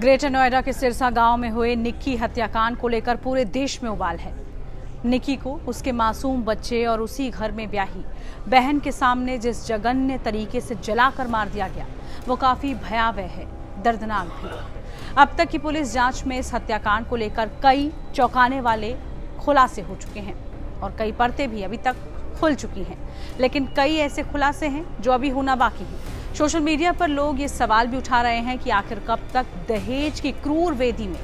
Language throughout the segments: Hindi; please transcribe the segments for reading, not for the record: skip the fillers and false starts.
ग्रेटर नोएडा के सिरसा गांव में हुए निक्की हत्याकांड को लेकर पूरे देश में उबाल है। निक्की को उसके मासूम बच्चे और उसी घर में ब्याही बहन के सामने जिस जघन्य तरीके से जलाकर मार दिया गया वो काफी भयावह है, दर्दनाक भी। अब तक की पुलिस जांच में इस हत्याकांड को लेकर कई चौंकाने वाले खुलासे हो चुके हैं और कई परतें भी अभी तक खुल चुकी हैं, लेकिन कई ऐसे खुलासे हैं जो अभी होना बाकी है। सोशल मीडिया पर लोग ये सवाल भी उठा रहे हैं कि आखिर कब तक दहेज की क्रूर वेदी में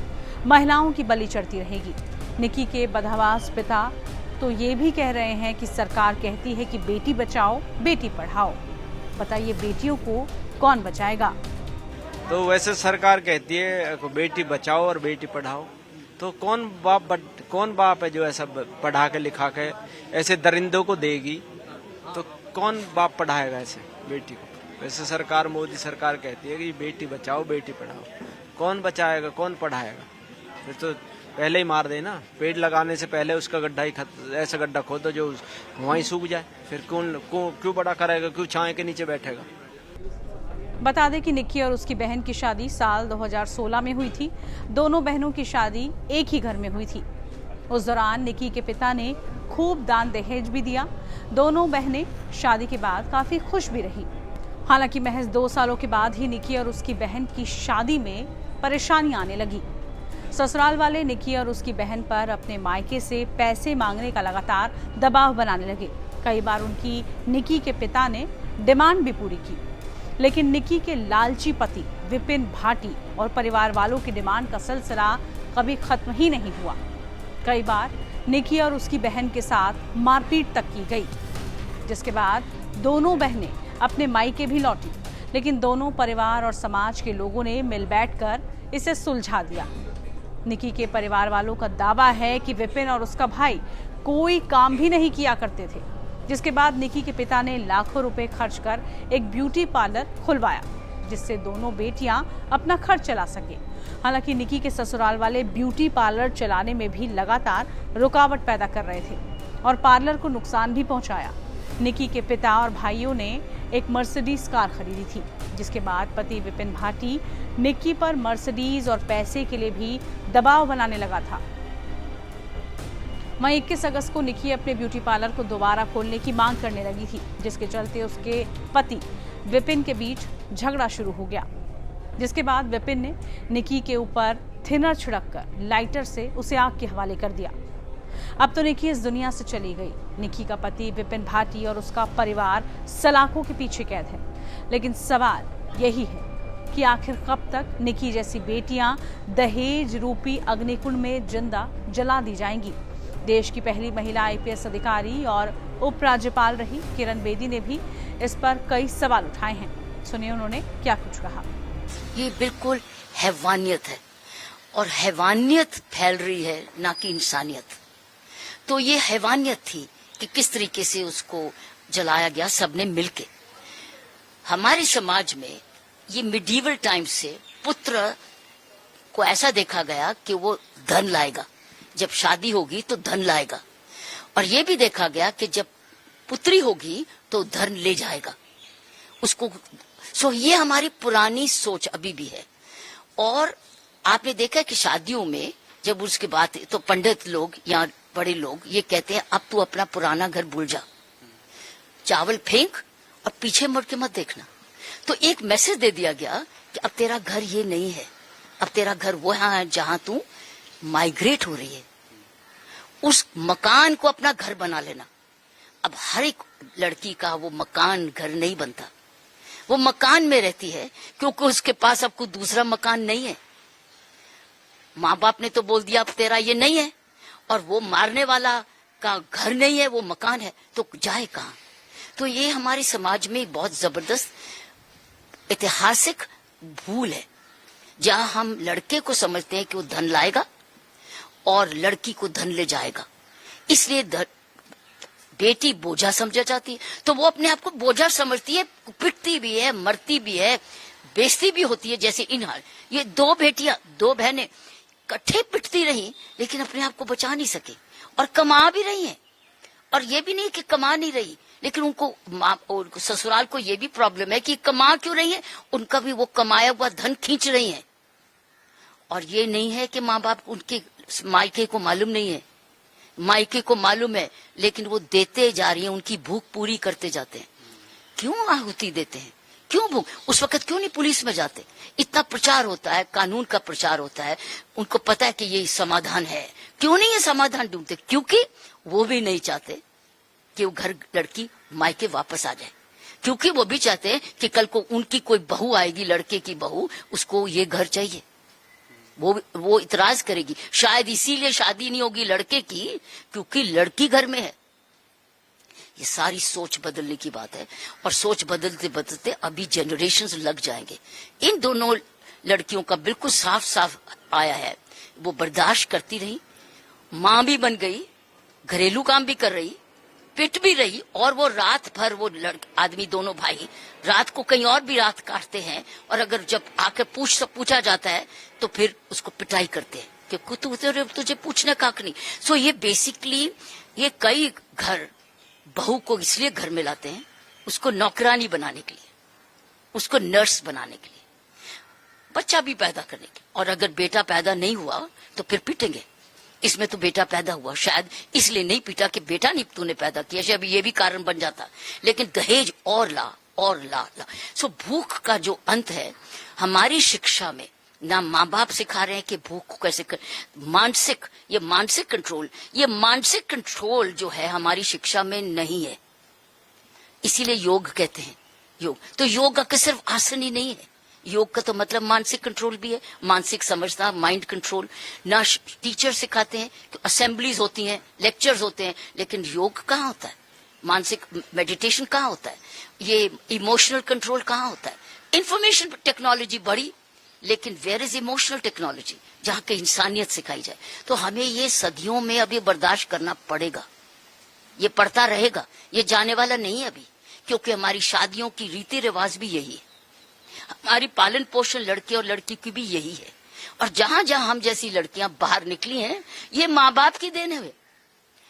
महिलाओं की बलि चढ़ती रहेगी। निक्की के बदहवास पिता तो ये भी कह रहे हैं कि सरकार कहती है कि बेटी बचाओ बेटी पढ़ाओ, बताइए बेटियों को कौन बचाएगा। तो वैसे सरकार कहती है बेटी बचाओ और बेटी पढ़ाओ, तो कौन बाप है जो ऐसा पढ़ा के लिखा के ऐसे दरिंदों को देगी? तो कौन बाप पढ़ाएगा ऐसे बेटी को? वैसे सरकार, मोदी सरकार कहती है कि बेटी बचाओ बेटी पढ़ाओ, कौन बचाएगा कौन पढ़ाएगा? फिर तो पहले ही मार देना, पेड़ लगाने से पहले उसका गड्ढा ही ऐसा गड्ढा खोदो जो वहीं सूख जाए। फिर क्यों बड़ा करेगा, क्यों छाए के नीचे बैठेगा? बता दें कि निक्की और उसकी बहन की शादी साल 2016 में हुई थी। दोनों बहनों की शादी एक ही घर में हुई थी। उस दौरान निक्की के पिता ने खूब दान दहेज भी दिया। दोनों बहनें शादी के बाद काफी खुश भी रही। हालांकि महज 2 सालों के बाद ही निक्की और उसकी बहन की शादी में परेशानी आने लगी। ससुराल वाले निक्की और उसकी बहन पर अपने मायके से पैसे मांगने का लगातार दबाव बनाने लगे। कई बार उनकी निक्की के पिता ने डिमांड भी पूरी की, लेकिन निक्की के लालची पति विपिन भाटी और परिवार वालों की डिमांड का सिलसिला कभी खत्म ही नहीं हुआ। कई बार निक्की और उसकी बहन के साथ मारपीट तक की गई, जिसके बाद दोनों बहनें अपने मायके भी लौटी, लेकिन दोनों परिवार और समाज के लोगों ने मिल बैठकर इसे सुलझा दिया। निक्की के परिवार वालों का दावा है कि विपिन और उसका भाई कोई काम भी नहीं किया करते थे, जिसके बाद निक्की के पिता ने लाखों रुपए खर्च कर एक ब्यूटी पार्लर खुलवाया, जिससे दोनों बेटियां अपना खर्च चला सके। हालांकि निक्की के ससुराल वाले ब्यूटी पार्लर चलाने में भी लगातार रुकावट पैदा कर रहे थे और पार्लर को नुकसान भी पहुंचाया। निक्की के पिता और भाइयों ने एक मर्सिडीज कार खरीदी थी, जिसके बाद पति विपिन भाटी निक्की पर मर्सिडीज और पैसे के लिए भी दबाव बनाने लगा था। वहीं 21 अगस्त को निक्की अपने ब्यूटी पार्लर को दोबारा खोलने की मांग करने लगी थी, जिसके चलते उसके पति विपिन के बीच झगड़ा शुरू हो गया, जिसके बाद विपिन ने निक्की के ऊपर थिनर छिड़ककर लाइटर से उसे आग के हवाले कर दिया। अब तो निक्की इस दुनिया से चली गई। निक्की का पति विपिन भाटी और उसका परिवार सलाखों के पीछे कैद है, लेकिन सवाल यही है कि आखिर कब तक निक्की जैसी बेटियां दहेज रूपी अग्निकुंड में जिंदा जला दी जाएंगी। देश की पहली महिला आईपीएस अधिकारी और उपराज्यपाल रही किरण बेदी ने भी इस पर कई सवाल उठाए हैं। सुनिए उन्होंने क्या कुछ कहा। ये बिल्कुल हैवानियत है और हैवानियत फैल रही है, ना कि इंसानियत। तो ये हैवानियत थी कि किस तरीके से उसको जलाया गया सबने मिलके। हमारे समाज में ये मिडीवल टाइम से पुत्र को ऐसा देखा गया कि वो धन लाएगा, जब शादी होगी तो धन लाएगा, और ये भी देखा गया कि जब पुत्री होगी तो धन ले जाएगा उसको। ये हमारी पुरानी सोच अभी भी है। और आपने देखा कि शादियों में जब उसके बाद तो पंडित लोग या बड़े लोग ये कहते हैं अब तू अपना पुराना घर भूल जा, चावल फेंक और पीछे मुड़ के मत देखना। तो एक मैसेज दे दिया गया कि अब तेरा घर ये नहीं है, अब तेरा घर वो है जहां तू माइग्रेट हो रही है। उस मकान को अपना घर बना लेना। अब हर एक लड़की का वो मकान घर नहीं बनता, वो मकान में रहती है क्योंकि उसके पास अब कोई दूसरा मकान नहीं है। माँ बाप ने तो बोल दिया अब तेरा ये नहीं है, और वो मारने वाला का घर नहीं है, वो मकान है, तो जाए कहाँ? तो ये हमारे समाज में बहुत जबरदस्त ऐतिहासिक भूल है, जहां हम लड़के को समझते हैं कि वो धन लाएगा और लड़की को धन ले जाएगा, इसलिए बेटी बोझा समझा जाती है। तो वो अपने आप को बोझा समझती है, पिटती भी है, मरती भी है, बेइज्जती भी होती है। जैसे इन हाल ये 2 बेटियां 2 बहनें इकट्ठे पिटती रही, लेकिन अपने आप को बचा नहीं सके और कमा भी रही हैं। और ये भी नहीं कि कमा नहीं रही, लेकिन उनको ससुराल को ये भी प्रॉब्लम है कि कमा क्यों रही है, उनका भी वो कमाया हुआ धन खींच रही है। और ये नहीं है कि माँ बाप उनके मायके को मालूम नहीं है, मायके को मालूम है, लेकिन वो देते जा रही है, उनकी भूख पूरी करते जाते हैं। क्यों आहुति देते हैं, क्यों भूख? उस वक्त क्यों नहीं पुलिस में जाते? इतना प्रचार होता है, कानून का प्रचार होता है, उनको पता है कि ये समाधान है, क्यों नहीं ये समाधान ढूंढते? क्योंकि वो भी नहीं चाहते कि वो घर लड़की मायके वापस आ जाए, क्योंकि वो भी चाहते हैं कि कल को उनकी कोई बहू आएगी, लड़के की बहू, उसको ये घर चाहिए, वो इतराज करेगी। शायद इसीलिए शादी नहीं होगी लड़के की, क्योंकि लड़की घर में है। ये सारी सोच बदलने की बात है, और सोच बदलते बदलते अभी जनरेशंस लग जाएंगे। इन दोनों लड़कियों का बिल्कुल साफ साफ आया है, वो बर्दाश्त करती रही, मां भी बन गई, घरेलू काम भी कर रही, पिट भी रही, और वो रात भर वो आदमी दोनों भाई रात को कहीं और भी रात काटते हैं, और अगर जब आकर पूछा जाता है तो फिर उसको पिटाई करते हैं कि तुझे पूछने का हक नहीं। सो ये बेसिकली ये कई घर बहू को इसलिए घर में लाते हैं, उसको नौकरानी बनाने के लिए, उसको नर्स बनाने के लिए, बच्चा भी पैदा करने के लिए, और अगर बेटा पैदा नहीं हुआ तो फिर पीटेंगे। इसमें तो बेटा पैदा हुआ, शायद इसलिए नहीं पीटा कि बेटा नहीं तूने पैदा किया, शायद ये भी कारण बन जाता, लेकिन दहेज और ला और ला। सो भूख का जो अंत है हमारी शिक्षा में, ना माँ बाप सिखा रहे हैं कि भूख को कैसे ये मानसिक कंट्रोल जो है हमारी शिक्षा में नहीं है। इसीलिए योग कहते हैं, योग का सिर्फ आसन ही नहीं है, योग का तो मतलब मानसिक कंट्रोल भी है, मानसिक समझना, माइंड कंट्रोल। ना टीचर सिखाते हैं, तो असेंबलीज होती हैं, लेक्चर्स होते हैं, लेकिन योग कहाँ होता है, मानसिक मेडिटेशन कहाँ होता है, ये इमोशनल कंट्रोल कहाँ होता है? इंफॉर्मेशन टेक्नोलॉजी बढ़ी, लेकिन वेयर इज इमोशनल टेक्नोलॉजी, जहाँ की इंसानियत सिखाई जाए? तो हमें ये सदियों में अभी बर्दाश्त करना पड़ेगा, ये पड़ता रहेगा, ये जाने वाला नहीं है अभी, क्योंकि हमारी शादियों की रीति रिवाज भी यही है, हमारी पालन पोषण लड़के और लड़की की भी यही है, और जहां जहां हम जैसी लड़कियां बाहर निकली हैं, ये माँ बाप की देन है,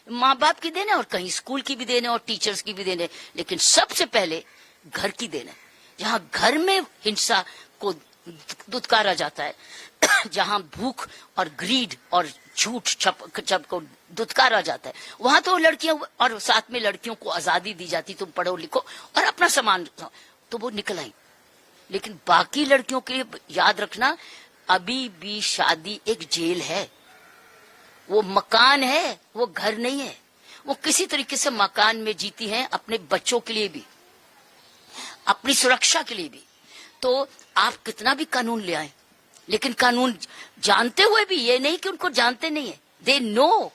माँ बाप की देन है, और कहीं स्कूल की भी देन है और टीचर्स की भी देन है, लेकिन सबसे पहले घर की देन है। जहां घर में हिंसा को दुत्कारा जाता है, जहां भूख और ग्रीड और झूठ छप को दुत्कारा जाता है, वहां तो लड़कियां और साथ में लड़कियों को आजादी दी जाती, तुम पढ़ो लिखो और अपना सामान, तो वो निकल आई। लेकिन बाकी लड़कियों के लिए याद रखना, अभी भी शादी एक जेल है, वो मकान है, वो घर नहीं है। वो किसी तरीके से मकान में जीती हैं, अपने बच्चों के लिए भी, अपनी सुरक्षा के लिए भी। तो आप कितना भी कानून ले आए, लेकिन कानून जानते हुए भी, ये नहीं कि उनको जानते नहीं है, they know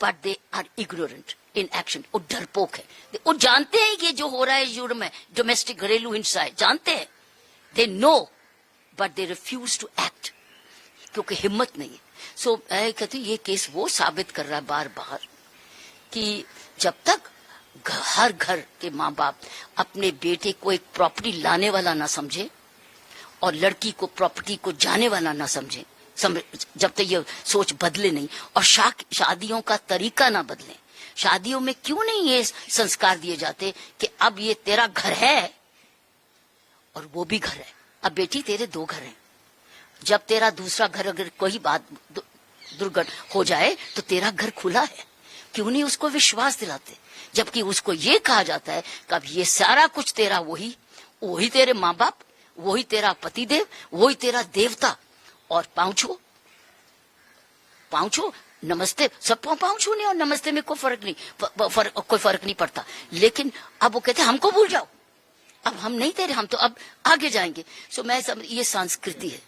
but they are ignorant in action. वो डरपोक है, वो जानते हैं कि जो हो रहा है जुर्म है, डोमेस्टिक घरेलू हिंसा है, जानते हैं, they know but they refuse to act, क्योंकि हिम्मत नहीं है। सो मैं कहती हूँ ये केस वो साबित कर रहा है बार बार कि जब तक हर घर के माँ बाप अपने बेटे को एक प्रॉपर्टी लाने वाला ना समझे और लड़की को प्रॉपर्टी को जाने वाला ना समझे, जब तक ये सोच बदले नहीं, और शादियों का तरीका ना बदले। शादियों में क्यों नहीं ये संस्कार दिए जाते कि अब ये तेरा घर है और वो भी घर है, अब बेटी तेरे दो घर हैं, जब तेरा दूसरा घर अगर कोई बात दुर्घटना हो जाए तो तेरा घर खुला है, क्यों नहीं उसको विश्वास दिलाते? जबकि उसको ये कहा जाता है कि अब ये सारा कुछ तेरा, वही तेरे माँ बाप, वही तेरा पतिदेव, वही तेरा देवता, और पाँव छू नमस्ते, सब पाँव छूने और नमस्ते में कोई फर्क नहीं पड़ता। लेकिन अब वो कहते हमको भूल जाओ, अब हम नहीं तेरे, हम तो अब आगे जाएंगे। सो मैं ये संस्कृति है।